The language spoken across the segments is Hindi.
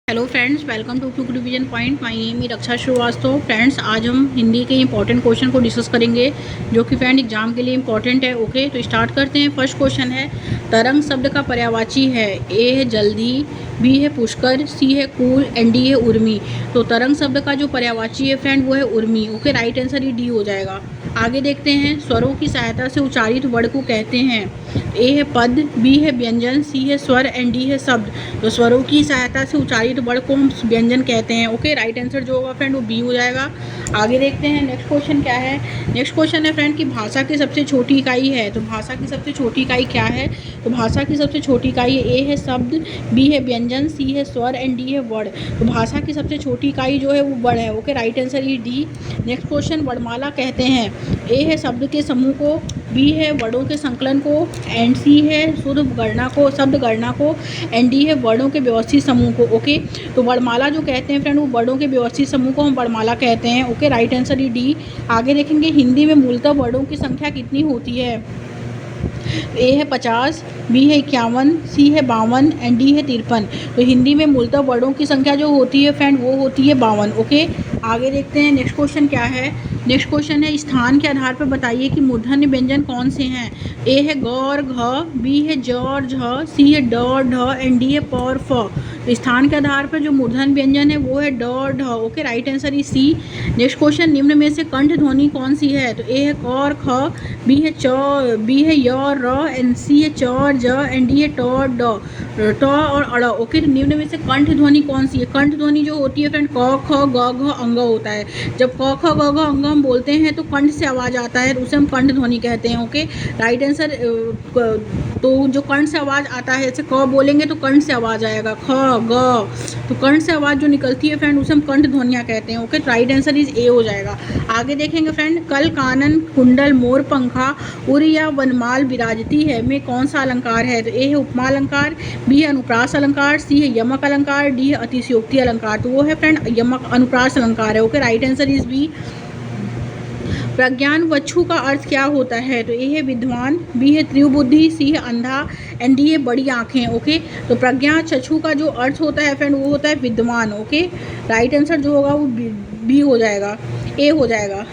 Hello friends, welcome to quick revision point. My name है रक्षा श्रीवास्तव। फ्रेंड्स, आज हम हिंदी के इंपॉर्टेंट क्वेश्चन को डिस्कस करेंगे जो कि फ्रेंड एग्जाम के लिए इंपॉर्टेंट है। ओके, तो स्टार्ट करते हैं। फर्स्ट क्वेश्चन है, तरंग शब्द का पर्यायवाची है। ए है जल्दी, बी है पुष्कर, सी है कूल एंड डी है उर्मी। तो तरंग शब्द का जो पर्यायवाची है फ्रेंड वो है उर्मी। ओके, राइट आंसर ही डी हो जाएगा। आगे देखते हैं, स्वरों की सहायता से उच्चारित वर्ड को कहते हैं। ए है पद, बी है व्यंजन, सी है स्वर एंड डी है शब्द। तो स्वरों की सहायता से उच्चारित वर्ड को हम व्यंजन कहते हैं। ओके, राइट आंसर जो होगा फ्रेंड वो बी हो जाएगा। आगे देखते हैं नेक्स्ट क्वेश्चन क्या है। नेक्स्ट क्वेश्चन है फ्रेंड कि भाषा की सबसे छोटी इकाई है। तो भाषा की सबसे छोटी इकाई क्या है? तो भाषा की सबसे छोटी इकाई ए है शब्द, बी है व्यंजन, सी है स्वर एंड डी है वर्ड। तो भाषा की सबसे छोटी इकाई जो है वो वर्ड है। ओके, राइट आंसर ही डी। नेक्स्ट क्वेश्चन, वर्णमाला कहते हैं। ए है शब्द के समूह को, बी है वर्डों के संकलन को, एंड सी है शुद्ध गणना को, शब्द गणना को, एंड डी है वर्डों के व्यवस्थित समूह को। ओके, तो वर्णमाला जो कहते हैं फ्रेंड वो वर्डों के व्यवस्थित समूह को हम वर्णमाला कहते हैं। ओके, राइट आंसर ही डी। आगे देखेंगे, हिंदी में मूलतः वर्डों की संख्या कितनी होती है? ए है 50, बी है 51, सी है 52 एंड डी है 53। तो हिंदी में मूलतः वर्डों की संख्या जो होती है फ्रेंड वो होती है 52। ओके, आगे देखते हैं नेक्स्ट क्वेश्चन क्या है। नेक्स्ट क्वेश्चन है, स्थान के आधार पर बताइए कि मूर्धन्य व्यंजन कौन से हैं। ए है ग और घ, बी है ज और झ, सी है ड और ढ एंड डी है प और फ। तो स्थान के आधार पर जो मूर्धन्य व्यंजन है वो है ड और ढ। Okay, right answer is C. Next question, निम्न में से कंठ ध्वनि कौन सी है? तो ए है क और ख, बी है च, बी है य और र एंड सी है च और ज एंड डी है ट और ड, ट और अड़। ओके, तो निम्न में से कंठ ध्वनि कौन सी है? कंठ ध्वनि जो होती है फ्रेंड क ख ग घ अंग होता है। जब क ख ग घ अंग हम बोलते हैं तो कंठ से आवाज़ आता है, तो उसे हम कंठ ध्वनि कहते हैं। Okay, right answer. तो जो कंठ से आवाज़ आता है, जैसे क बोलेंगे तो कंठ से आवाज़ आएगा, ख ग, तो कंठ से आवाज़ जो निकलती है फ्रेंड उसे हम कंठ ध्वनियाँ कहते हैं। Okay, right answer is a हो जाएगा। आगे देखेंगे फ्रेंड, कल कानन कुंडल मोर पंखा उर या वनमाल विराजती है में कौन सा अलंकार है? तो ए है उपमा अलंकार, बी है अनुप्रास अलंकार, सी है यमक अलंकार, डी है अतिशयोक्ति अलंकार। तो वो है फ्रेंड यमक अनुप्रास अलंकार है। Okay, right answer is B. प्रज्ञान वक्षु का अर्थ क्या होता है? तो ए है विद्वान, बी है त्रिबुद्धि, सी है अंधा एंड डी है बड़ी आंखें। ओके, तो प्रज्ञा चक्षु का जो अर्थ होता है फ्रेंड वो होता है विद्वान। ओके, राइट आंसर जो होगा वो बी हो जाएगा, ए हो जाएगा।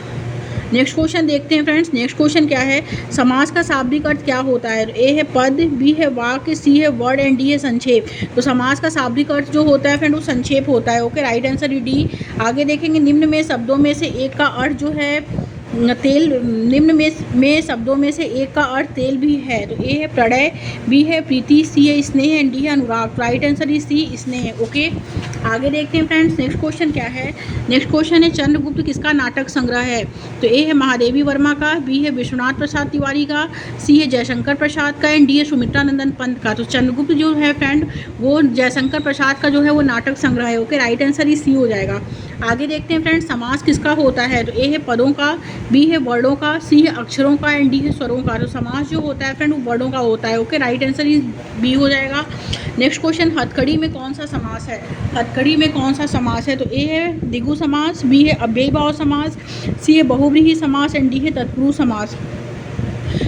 नेक्स्ट क्वेश्चन देखते हैं फ्रेंड्स। नेक्स्ट क्वेश्चन क्या है, समास का शाब्दिक अर्थ क्या होता है? ए है पद, बी है वाक्य, सी है वर्ड एंड डी है संक्षेप। तो समास का शाब्दिक अर्थ जो होता है फ्रेंड वो संक्षेप होता है। Okay, right answer D. आगे देखेंगे, निम्न में शब्दों में से एक का अर्थ जो है तेल, निम्न में शब्दों में से एक का अर्थ तेल भी है। तो ए है प्रणय, बी है प्रीति, सी है स्नेह एंड डी है अनुराग। राइट आंसर इज सी, स्नेह। ओके, आगे देखते हैं फ्रेंड्स। नेक्स्ट क्वेश्चन क्या है। नेक्स्ट क्वेश्चन है, चंद्रगुप्त किसका नाटक संग्रह है? तो ए है महादेवी वर्मा का, बी है विश्वनाथ प्रसाद तिवारी का, सी है जयशंकर प्रसाद का एंड डी है सुमित्रा नंदन पंत का। तो चंद्रगुप्त जो है फ्रेंड वो जयशंकर प्रसाद का जो है वो नाटक संग्रह है। ओके, राइट आंसर ही सी हो जाएगा। आगे देखते हैं फ्रेंड्स, समास किसका होता है? तो ए है पदों का, बी है वर्डों का, सी है अक्षरों का एंड डी है स्वरों का। तो समास जो होता है फ्रेंड वो वर्डों का होता है। Okay, right answer is B हो जाएगा। नेक्स्ट क्वेश्चन, हथकड़ी में कौन सा समास है? हथकड़ी में कौन सा समास है? तो ए है द्विगु समास, बी है अव्ययीभाव समास, सी है बहुव्रीहि समास एंड डी है तत्पुरुष समास।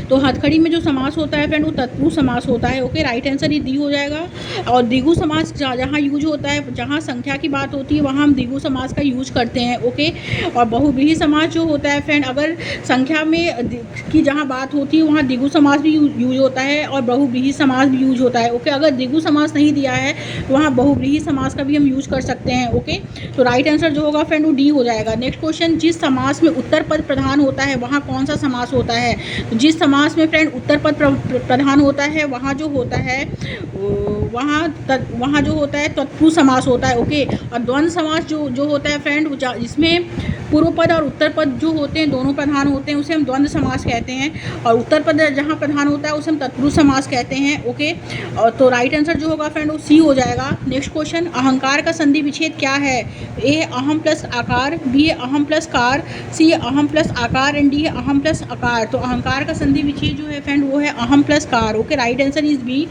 तो हथकड़ी में जो समास होता है फ्रेंड वो तत्पुरुष समास होता है। ओके, राइट आंसर ही डी हो जाएगा। और द्विगु समास जहाँ यूज होता है, जहाँ संख्या की बात होती है वहाँ हम द्विगु समास का यूज करते हैं। ओके, और बहुव्रीहि समास जो होता है फ्रेंड अगर संख्या में की जहाँ बात होती है वहाँ द्विगु समास भी यूज होता है और बहुव्रीहि समास भी यूज होता है। ओके, अगर द्विगु समास नहीं दिया है तो वहाँ बहुव्रीहि समास का भी हम यूज कर सकते हैं। ओके, तो राइट आंसर जो होगा फ्रेंड वो डी हो जाएगा। नेक्स्ट क्वेश्चन, जिस समास में उत्तर पद प्रधान होता है वहाँ कौन सा समास होता है? तो जिस समास में फ्रेंड उत्तर पद प्रधान होता है वहाँ जो होता है वहाँ जो होता है तत्पुरुष समास होता है। ओके, और द्वंद्व समास जो होता है फ्रेंड जिसमें पूर्व पद और उत्तर पद जो होते हैं दोनों प्रधान होते हैं उसे हम द्वंद्व समास कहते हैं, और उत्तर पद जहाँ प्रधान होता है उसे हम तत्पुरुष समास कहते हैं। ओके, और तो राइट आंसर जो होगा फ्रेंड वो सी हो जाएगा। नेक्स्ट क्वेश्चन, अहंकार का संधि विच्छेद क्या है? ए है अहम प्लस आकार, बी है अहम प्लस कार, सी है अहम प्लस आकार एंड डी है अहम प्लस आकार। तो अहंकार का संधि विच्छेद जो है फ्रेंड वो है अहम प्लस कार। Okay, right answer is B.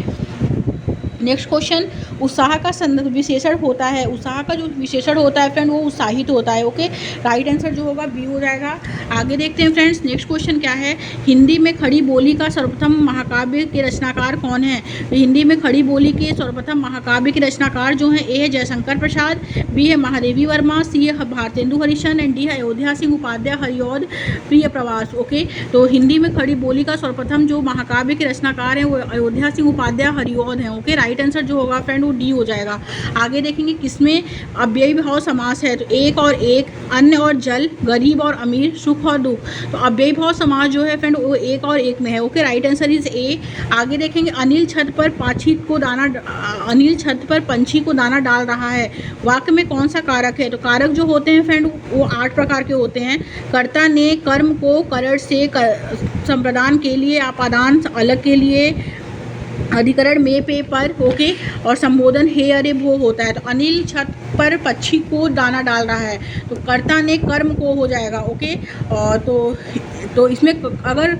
Next question, उत्साह का विशेषण होता है, उत्साह का जो विशेषण होता है फ्रेंड वो उत्साहित होता है। ओके, राइट आंसर जो होगा बी हो जाएगा। आगे देखते हैं फ्रेंड्स, नेक्स्ट क्वेश्चन क्या है, हिंदी में खड़ी बोली का सर्वप्रथम महाकाव्य के रचनाकार कौन है। तो हिंदी में खड़ी बोली के सर्वप्रथम महाकाव्य के रचनाकार जो हैं, ए है जयशंकर प्रसाद, बी है महादेवी वर्मा, सी है भारतेंदु हरिश्चंद्र एंड डी है अयोध्या सिंह उपाध्याय हरिऔध प्रिय प्रवास। ओके, तो हिंदी में खड़ी बोली का सर्वप्रथम जो महाकाव्य के रचनाकार हैं वो अयोध्या सिंह उपाध्याय हरिऔध हैं। ओके, राइट आंसर जो होगा फ्रेंड वो डी हो जाएगा। आगे देखेंगे किसमें अव्ययी भाव समास है, तो एक और एक, अन्य और जल, गरीब और अमीर, सुख और दुख। तो अव्ययी भाव समास जो है फ्रेंड वो एक और एक में है। Okay, right answer is a. आगे देखेंगे अनिल छत पर अनिल छत पर पंछी को दाना डाल रहा है, वाक्य में कौन सा कारक है। तो कारक जो होते हैं फ्रेंड वो 8 प्रकार के होते हैं। कर्ता ने कर्म को करड़ से संप्रदान के लिए, आपादान अलग के लिए, अधिकरण में पे पर, ओके, और संबोधन हे अरे वो होता है। तो अनिल छत पर पक्षी को दाना डाल रहा है, तो कर्ता ने कर्म को हो जाएगा। ओके, और तो इसमें अगर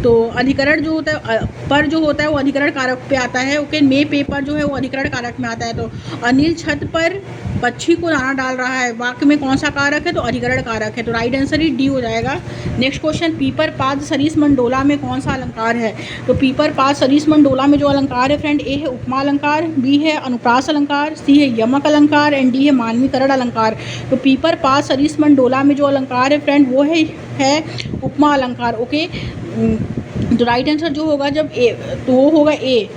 तो अधिकरण जो होता है पर जो होता है वो अधिकरण कारक पे आता है। ओके, मे पेपर जो है वो अधिकरण कारक में आता है। तो अनिल छत पर पक्षी को दाना डाल रहा है, वाक्य में कौन सा कारक है, तो अधिकरण कारक है। तो राइट आंसर ही डी हो जाएगा। नेक्स्ट क्वेश्चन, पीपर पाद सरिस मंडोला में कौन सा अलंकार है। तो पीपर पाद सरिस मंडोला में जो अलंकार है फ्रेंड, ए है उपमा अलंकार, बी है अनुप्रास अलंकार, सी है यमक अलंकार एंड डी है मानवीकरण अलंकार। तो पीपर पाद सरिस मंडोला में जो अलंकार है फ्रेंड वो है उपमा अलंकार। ओके, तो राइट आंसर जो होगा जब ए, तो वो होगा ए,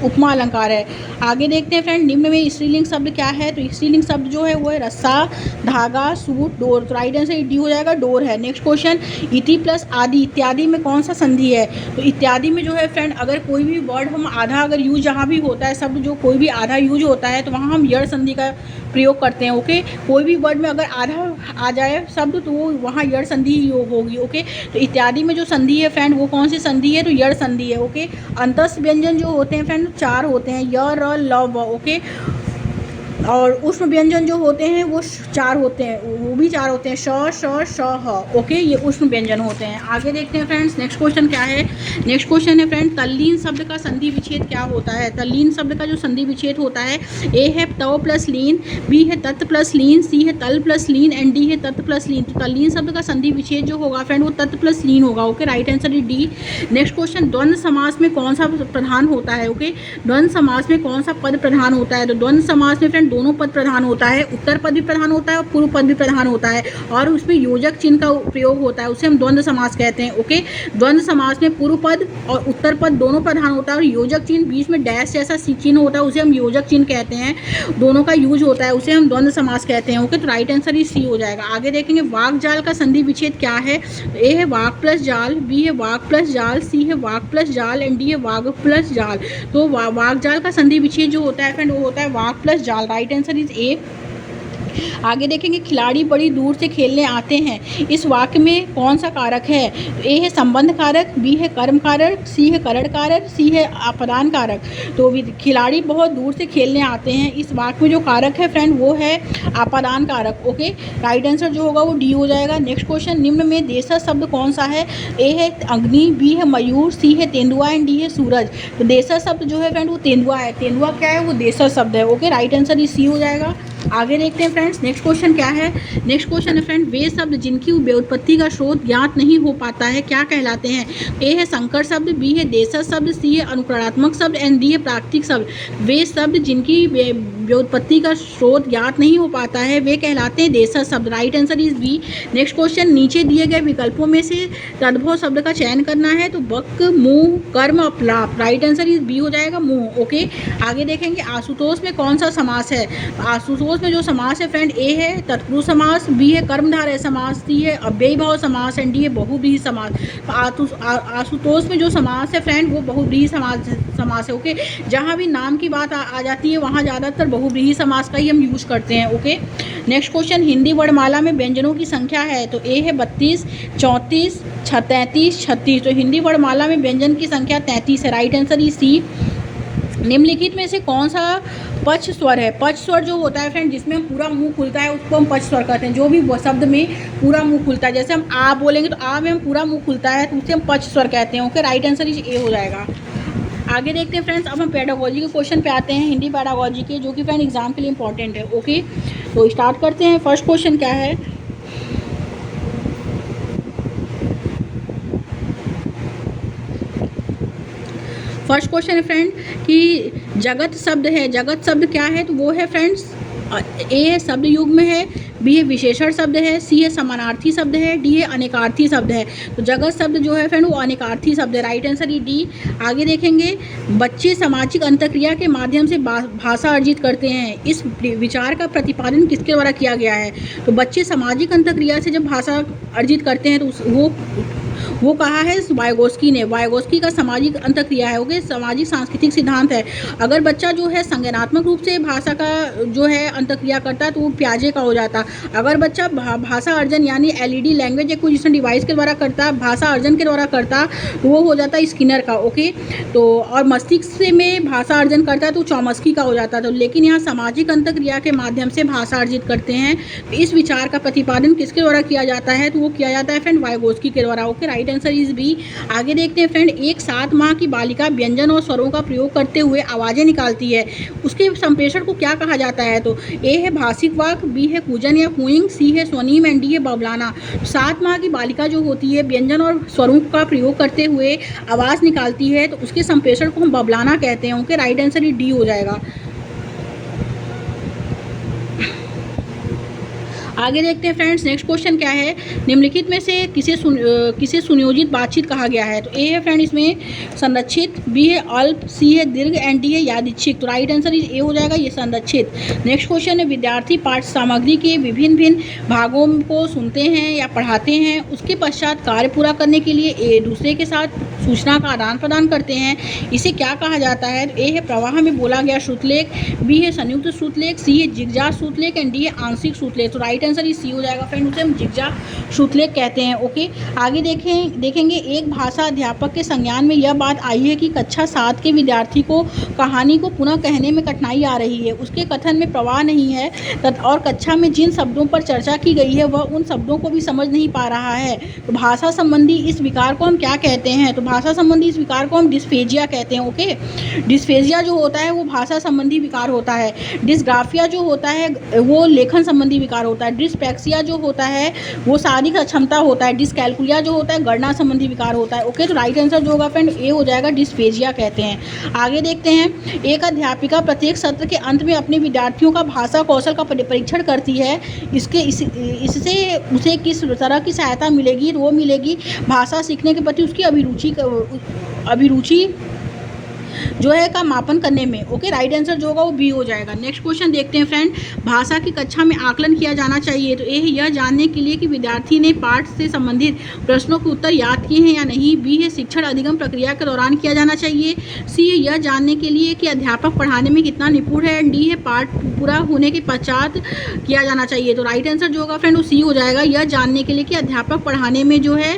उपमा अलंकार है। आगे देखते हैं फ्रेंड, निम्न में स्त्रीलिंग शब्द क्या है। तो स्त्रीलिंग शब्द जो है वो है रस्सा, धागा, सूट, डोर। तो राइट आंसर डी हो जाएगा, डोर है। नेक्स्ट क्वेश्चन, इति प्लस आदि इत्यादि में कौन सा संधि है। तो इत्यादि में जो है फ्रेंड अगर कोई भी वर्ड हम आधा अगर यूज जहाँ भी होता है शब्द जो कोई भी आधा यूज होता है तो वहाँ हम यड़ संधि का प्रयोग करते हैं। ओके, कोई भी वर्ड में अगर आधा आ जाए शब्द तो वो वहाँ यड़ संधि ही योग होगी। ओके, तो इत्यादि में जो संधि है फ्रेंड वो कौन सी संधि है, तो यड़ संधि है। ओके, अंतस व्यंजन जो होते हैं फ्रेंड 4 होते हैं, य, र, ल, व। ओके, और उष्म व्यंजन जो होते हैं वो 4 होते हैं, वो भी 4 होते हैं, श, श, श, ह। ओके, ये उष्म व्यंजन होते हैं। आगे देखते हैं फ्रेंड्स, नेक्स्ट क्वेश्चन क्या है। नेक्स्ट क्वेश्चन है फ्रेंड, तल्लीन शब्द का संधि विच्छेद क्या होता है। तल्लीन शब्द का जो संधि विच्छेद होता है, ए है तव प्लस लीन, बी है तत् प्लस लीन, सी है तल प्लस लीन एंड डी है तत् प्लस लीन। तो तल्लीन शब्द का संधि विच्छेद जो होगा फ्रेंड वो तत् प्लस लीन होगा। Okay, right answer is D. Next question, द्वंद्व समास में कौन सा प्रधान होता है। ओके, द्वंद्व समास में कौन सा पद प्रधान होता है। तो द्वंद्व समास में फ्रेंड दोनों पद प्रधान होता है, उत्तर पद भी प्रधान होता है और पूर्व पद भी प्रधान होता है, और उसमें योजक चिन्ह का प्रयोग होता है, उसे हम द्वंद्व समास कहते हैं। ओके, द्वंद्व समास में पूर्व पद और उत्तर पद दोनों प्रधान होता है और योजक चिन्ह बीच में डैश जैसा चिन्ह होता है उसे हम योजक चिन्ह कहते हैं, दोनों का यूज होता है, उसे हम द्वंद्व समास कहते हैं। ओके, तो राइट आंसर ही सी हो जाएगा। आगे देखेंगे वाक जाल का संधि विच्छेद क्या है। ए है वाक प्लस जाल, बी है वाक प्लस जाल, सी है वाक प्लस जाल एंड डी है वाक प्लस जाल। तो वाक जाल का संधि विच्छेद जो होता है फ्रेंड वो होता है वाक प्लस जाल। Right answer is a. आगे देखेंगे खिलाड़ी बड़ी दूर से खेलने आते हैं, इस वाक्य में कौन सा कारक है। ए है संबंध कारक, बी है कर्म कारक, सी है करण कारक, सी है अपदान कारक। तो खिलाड़ी बहुत दूर से खेलने आते हैं, इस वाक्य में जो कारक है फ्रेंड वो है अपदान कारक। ओके, राइट आंसर जो होगा वो डी हो जाएगा। नेक्स्ट क्वेश्चन, निम्न में देशज शब्द कौन सा है। ए है अग्नि, बी है मयूर, सी है तेंदुआ एंड डी है सूरज। तो देशज शब्द जो है फ्रेंड वो तेंदुआ है। तेंदुआ क्या है, वो देशज शब्द है। ओके, राइट आंसर सी हो जाएगा। आगे देखते हैं फ्रेंड्स, नेक्स्ट क्वेश्चन क्या है। नेक्स्ट क्वेश्चन है फ्रेंड, वे शब्द जिनकी व्युत्पत्ति का स्रोत ज्ञात नहीं हो पाता है क्या कहलाते हैं। ए है संकर शब्द, बी है देशज शब्द, सी है अनुकरणात्मक शब्द एंड डी है प्राकृतिक शब्द। वे शब्द जिनकी व्युत्पत्ति का स्रोत ज्ञात नहीं हो पाता है वे कहलाते हैं देशज शब्द। Right answer is B. Next question, नीचे दिए गए विकल्पों में से तद्भव शब्द का चयन करना है। तो वक, मुंह, कर्म, अपलाप। राइट आंसर इज बी हो जाएगा, मुंह। ओके, आगे देखेंगे आशुतोष में कौन सा समास है। आशुतोष में जो समास है फ्रेंड, ए है तत्पुरुष समास, बी है कर्मधारय समास, सी है अव्ययी भाव समास एंड डी है बहुव्रीहि समास। आशुतोष में जो समास है फ्रेंड वो बहुव्रीहि समास है। ओके, जहाँ भी नाम की बात आ जाती है वहाँ ज़्यादातर बहुव्रीहि समास का ही हम यूज करते हैं। ओके, नेक्स्ट क्वेश्चन, हिंदी वर्णमाला में व्यंजनों की संख्या है। तो ए है 32, 34, 33, 36। तो हिंदी वर्णमाला में व्यंजन की संख्या 33 है। Right answer is C. निम्नलिखित में से कौन सा पक्ष स्वर है। पक्ष स्वर जो होता है फ्रेंड जिसमें हम पूरा मुंह खुलता है उसको हम पक्ष स्वर कहते हैं। जो भी शब्द में पूरा मुंह खुलता है, जैसे हम आ बोलेंगे तो आ में हम पूरा मुंह खुलता है तो उसे हम पक्ष स्वर कहते हैं। Okay, right answer is a हो जाएगा। आगे देखते हैं फ्रेंड्स, अब हम पेडागोजी के क्वेश्चन पे आते हैं, हिंदी पेडागोजी के, जो कि फ्रेंड एग्जाम के लिए इंपॉर्टेंट है। ओके, तो स्टार्ट करते हैं। फर्स्ट क्वेश्चन क्या है, फर्स्ट क्वेश्चन है फ्रेंड कि जगत शब्द है, जगत शब्द क्या है, तो वो है फ्रेंड्स ए है शब्द युग में है, बी है विशेषण शब्द है, सी है समानार्थी शब्द है, डी है अनेकार्थी शब्द है। तो जगत शब्द जो है फ्रेंड वो अनेकार्थी शब्द है, राइट आंसर ये डी। आगे देखेंगे, बच्चे सामाजिक अंतक्रिया के माध्यम से भाषा अर्जित करते हैं, इस विचार का प्रतिपादन किसके द्वारा किया गया है। तो बच्चे सामाजिक अंतक्रिया से जब भाषा अर्जित करते हैं तो वो कहा है वाइगोस्की ने। वाइगोस्की का सामाजिक अंतक्रिया है, ओके, सामाजिक सांस्कृतिक सिद्धांत है। अगर बच्चा जो है संज्ञानात्मक रूप से भाषा का जो है अंतक्रिया करता है तो वो प्याजे का हो जाता। अगर बच्चा भाषा अर्जन यानी एलईडी लैंग्वेज एक्विजिशन डिवाइस के द्वारा करता, भाषा अर्जन के द्वारा करता, तो वो हो जाता स्किनर का। ओके, तो और मस्तिष्क में भाषा अर्जन करता है तो चौमस्की का हो जाता। तो लेकिन यहाँ सामाजिक अंतक्रिया के माध्यम से भाषा अर्जित करते हैं, तो इस विचार का प्रतिपादन किसके द्वारा किया जाता है, तो वो किया जाता है फ्रेंड वाइगोस्की के द्वारा। Okay, right answer is B. आगे देखते हैं फ्रेंड, एक 7 माह की बालिका व्यंजन और स्वरों का प्रयोग करते हुए आवाजें निकालती है, उसके संप्रेषण को क्या कहा जाता है। तो ए है भाषिक वाक, बी है कूजन या कूइंग, सी है स्वनीम एंड डी है बबलाना। 7 माह की बालिका जो होती है व्यंजन और स्वरों का प्रयोग करते हुए आवाज़ निकालती है, तो उसके संप्रेषण को हम बबलाना कहते हैं। ओके, राइट आंसर ये डी हो जाएगा। आगे देखते हैं फ्रेंड्स, नेक्स्ट क्वेश्चन क्या है, निम्नलिखित में से किसे सुनियोजित बातचीत कहा गया है। तो ए है फ्रेंड इसमें संरक्षित, बी है अल्प, सी है दीर्घ एंड डी है यादृच्छिक। तो राइट आंसर ए हो जाएगा, ये संरक्षित। नेक्स्ट क्वेश्चन है, विद्यार्थी पाठ्य सामग्री के विभिन्न भिन्न भागों को सुनते हैं या पढ़ाते हैं, उसके पश्चात कार्य पूरा करने के लिए एक दूसरे के साथ सूचना का आदान प्रदान करते हैं, इसे क्या कहा जाता है। तो ए है प्रवाह में बोला गया श्रुतलेख, बी है संयुक्त श्रुतलेख, सी है जिगजा श्रुतलेख एंड डी है आंशिक श्रुतलेख। तो राइट आंसर सी हो जाएगा फ्रेंड, उसे हम जिगजा श्रुतलेख कहते हैं। ओके, आगे देखेंगे, एक भाषा अध्यापक के संज्ञान में यह बात आई है कि कक्षा 7 के विद्यार्थी को कहानी को पुनः कहने में कठिनाई आ रही है, उसके कथन में प्रवाह नहीं है और कक्षा में जिन शब्दों पर चर्चा की गई है वह उन शब्दों को भी समझ नहीं पा रहा है। तो भाषा संबंधी इस विकार को हम क्या कहते हैं। तो भाषा संबंधी इस विकार को हम डिस्फेजिया कहते हैं। ओके, डिस्फेजिया जो होता है वो भाषा संबंधी विकार होता है, डिस्ग्राफिया जो होता है वो लेखन संबंधी विकार होता है, डिस्पैक्सिया जो होता है वो शारीरिक अक्षमता होता है, डिस्कैलकुलिया जो होता है गणना संबंधी विकार होता है। ओके, तो राइट आंसर जो होगा फ्रेंड ए हो जाएगा, डिस्फेजिया कहते हैं। आगे देखते हैं, एक अध्यापिका प्रत्येक सत्र के अंत में अपने विद्यार्थियों का भाषा कौशल का परीक्षण करती है, इससे उसे किस तरह की सहायता मिलेगी। वो मिलेगी भाषा सीखने के प्रति उसकी अभिरुचि जो है का मापन करने में। ओके, राइट आंसर जो होगा वो बी हो जाएगा। नेक्स्ट क्वेश्चन देखते हैं फ्रेंड, भाषा की कक्षा में आकलन किया जाना चाहिए। तो ए है यह जानने के लिए कि विद्यार्थी ने पाठ से संबंधित प्रश्नों के उत्तर याद किए हैं या नहीं, बी है शिक्षण अधिगम प्रक्रिया के दौरान किया जाना चाहिए, सी है यह जानने के लिए कि अध्यापक पढ़ाने में कितना निपुण है, डी है पाठ पूरा होने के पश्चात किया जाना चाहिए। तो राइट आंसर जो होगा फ्रेंड वो सी हो जाएगा, यह जानने के लिए कि अध्यापक पढ़ाने में जो है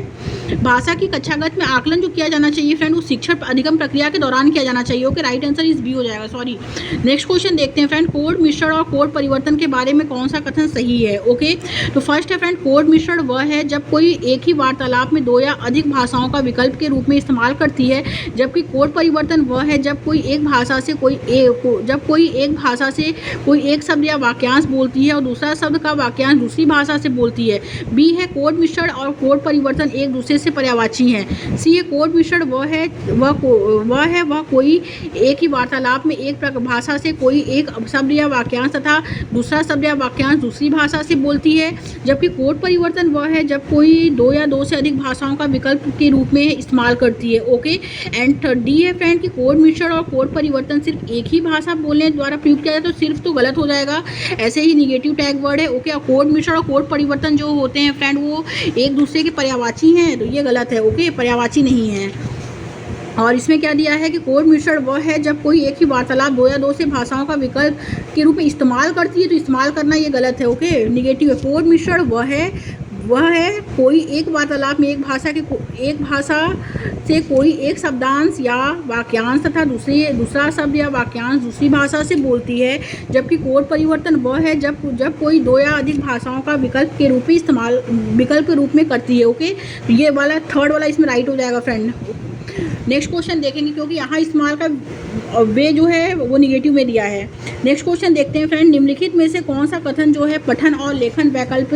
भाषा की कक्षागत में आकलन जो किया जाना चाहिए फ्रेंड वो शिक्षण अधिगम प्रक्रिया के दौरान किया जाना चाहिए। ओके, राइट आंसर इस बी हो जाएगा, सॉरी। नेक्स्ट क्वेश्चन देखते हैं फ्रेंड, कोड मिश्रण और कोड परिवर्तन के बारे में कौन सा कथन सही है। ओके, तो फर्स्ट है फ्रेंड, कोड मिश्रण वह है जब कोई एक ही वार्तालाप में 2 या अधिक भाषाओं का विकल्प के रूप में इस्तेमाल करती है, जबकि कोड परिवर्तन वह है जब कोई एक भाषा से कोई एक शब्द या वाक्यांश बोलती है और दूसरा शब्द का वाक्यांश दूसरी भाषा से बोलती है। बी है कोड मिश्रण और कोड परिवर्तन एक दूसरे से पर्यायवाची हैं। सी है कोड मिश्रण वह कोई एक ही वार्तालाप में एक भाषा से कोई एक शब्द या वाक्यांश तथा दूसरा शब्द या वाक्यांश दूसरी भाषा से बोलती है, जबकि कोड परिवर्तन वह है जब कोई 2 या 2 से अधिक भाषाओं का विकल्प के रूप में इस्तेमाल करती है। ओके, एंड डी है फ्रेंड कि कोड मिश्रण और कोड परिवर्तन सिर्फ एक ही भाषा बोलने द्वारा प्रयुक्त किया जाए, तो सिर्फ तो गलत हो जाएगा, ऐसे ही निगेटिव टैग वर्ड है। ओके, कोड मिश्रण और कोड परिवर्तन जो होते हैं फ्रेंड वो एक दूसरे के पर्यायवाची हैं, तो ये गलत है। ओके, पर्यायवाची नहीं है। और इसमें क्या दिया है कि कोड मिश्रण वह है जब कोई एक ही वार्तालाप 2 या 2 से भाषाओं का विकल्प के रूप में इस्तेमाल करती है, तो इस्तेमाल करना ये गलत है। ओके, निगेटिव है। कोड मिश्रण वह है कोई एक वार्तालाप में एक भाषा से कोई एक शब्दांश या वाक्यांश तथा दूसरा शब्द या वाक्यांश दूसरी भाषा से बोलती है, जबकि कोड परिवर्तन वह है जब कोई 2 या अधिक भाषाओं का विकल्प के रूप में करती है। ओके, ये वाला थर्ड वाला इसमें राइट हो जाएगा फ्रेंड। नेक्स्ट क्वेश्चन देखेंगे, क्योंकि यहाँ इस्तेमाल का वे जो है वो निगेटिव में दिया है। नेक्स्ट क्वेश्चन देखते हैं फ्रेंड, निम्नलिखित में से कौन सा कथन जो है पठन और लेखन वैकल्प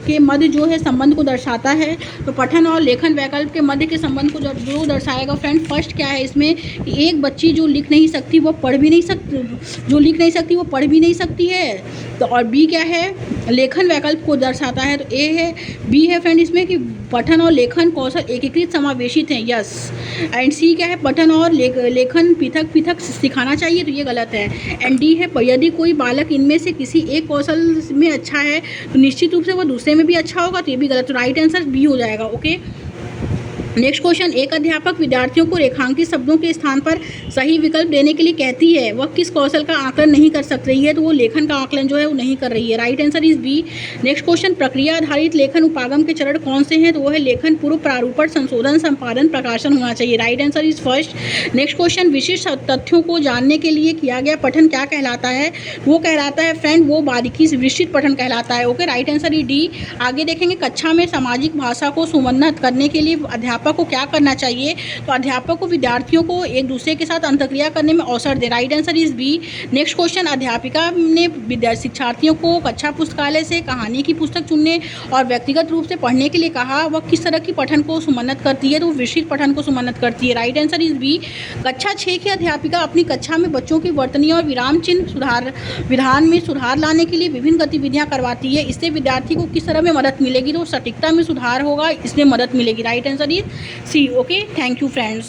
के मध्य जो है संबंध को दर्शाता है। तो पठन और लेखन वैकल्प के मध्य के संबंध को जो दर्शाएगा फ्रेंड, फर्स्ट क्या है इसमें कि एक बच्ची जो लिख नहीं सकती वो पढ़ भी नहीं सकती, जो लिख नहीं सकती वो पढ़ भी नहीं सकती है। तो और बी क्या है, लेखन वैकल्प को दर्शाता है। तो ए है, बी है फ्रेंड इसमें कि पठन और लेखन कौशल एकीकृत समावेशित हैं, यस। एंड सी क्या है, पठन और लेखन पृथक पृथक सिखाना चाहिए, तो ये गलत है। एंड डी है, यदि कोई बालक इनमें से किसी एक कौशल में अच्छा है तो निश्चित रूप से वो दूसरे में भी अच्छा होगा, तो ये भी गलत। तो राइट आंसर बी हो जाएगा। ओके, नेक्स्ट क्वेश्चन, एक अध्यापक विद्यार्थियों को रेखांकित शब्दों के स्थान पर सही विकल्प देने के लिए कहती है, वह किस कौशल का आकलन नहीं कर सक रही है। तो वो लेखन का आकलन जो है वो नहीं कर रही है। Right answer is B. Next question, प्रक्रिया आधारित लेखन उपागम के चरण कौन से हैं। तो वो है लेखन, पूर्व, प्रारूपण, संशोधन, संपादन, प्रकाशन होना चाहिए। Right answer is first. Next question, विशिष्ट तथ्यों को जानने के लिए किया गया पठन क्या कहलाता है। वो कहलाता है फ्रेंड, वो बारीकी से विस्तृत पठन कहलाता है। Okay, right answer is D. आगे देखेंगे, कक्षा में सामाजिक भाषा को सुमन्नत करने के लिए अध्यापक को क्या करना चाहिए। तो अध्यापक को विद्यार्थियों को एक दूसरे के साथ अंतःक्रिया करने में अवसर दे। Right answer is B. Next question, अध्यापिका ने शिक्षार्थियों को कक्षा पुस्तकालय से कहानी की पुस्तक चुनने और व्यक्तिगत रूप से पढ़ने के लिए कहा। वह किस तरह की पठन को सुमन्नत करती है। तो वो विस्तृत पठन को सुमन्नत करती है। Right answer is B. कक्षा 6 की अध्यापिका अपनी कक्षा में बच्चों की वर्तनी और विराम चिन्ह विधान में सुधार लाने के लिए विभिन्न गतिविधियां करवाती है। इससे विद्यार्थी को किस तरह में मदद मिलेगी। तो सटीकता में सुधार होगा, इसमें मदद मिलेगी। Right answer is C. Okay, thank you friends.